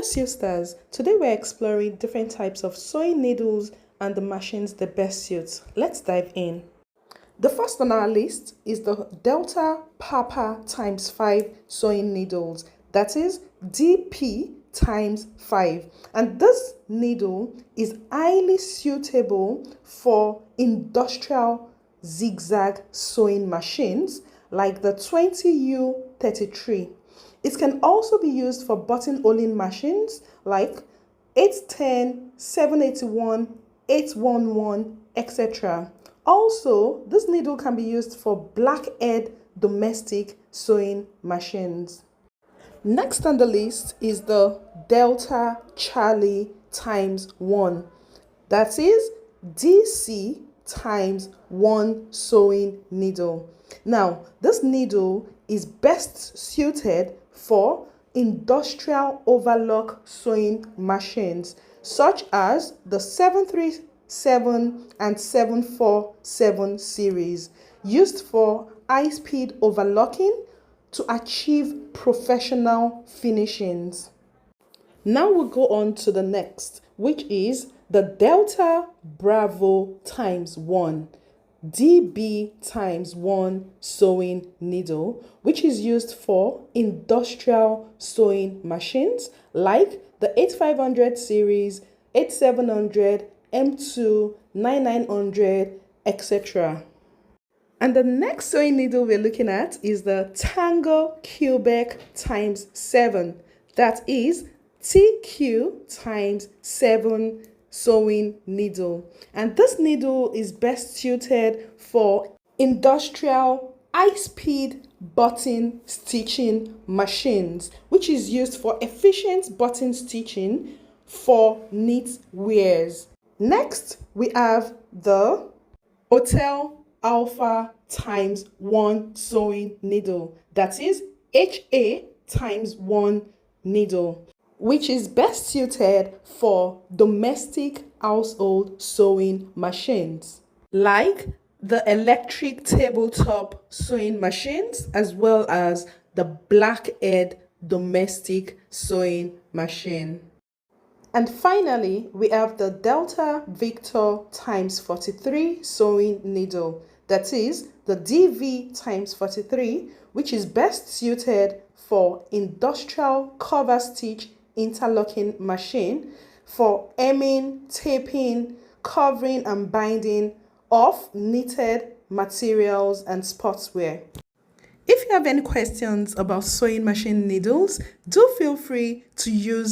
sisters, today we're exploring different types of sewing needles and the machines that best suit. Let's dive in. The first on our list is the Delta Papa times 5 sewing needles, that is DP times 5. And this needle is highly suitable for industrial zigzag sewing machines like the 20U33. It can also be used for buttonholing machines like 810, 781, 811, etc. Also, this needle can be used for blackhead domestic sewing machines. Next on the list is the Delta Charlie times 1. That is DC times 1 sewing needle. Now, this needle is best suited for industrial overlock sewing machines such as the 737 and 747 series, used for high-speed overlocking to achieve professional finishings. Now we'll go on to the next, which is the Delta Bravo times 1. DB times 1 sewing needle, which is used for industrial sewing machines like the 8500 series, 8700, M2, 9900, etc. And the next sewing needle we're looking at is the Tango Quebec times 7. That is TQ times 7 sewing needle. And this needle is best suited for industrial high-speed button stitching machines, which is used for efficient button stitching for knit wears. Next, we have the Hotel Alpha times 1 sewing needle, that is HA times 1 needle, which is best suited for domestic household sewing machines like the electric tabletop sewing machines as well as the blackhead domestic sewing machine. And finally, we have the Delta Victor times 43 sewing needle, that is the DV times 43, which is best suited for industrial cover stitch interlocking machine for hemming, taping, covering and binding of knitted materials and sportswear. If you have any questions about sewing machine needles, do feel free to use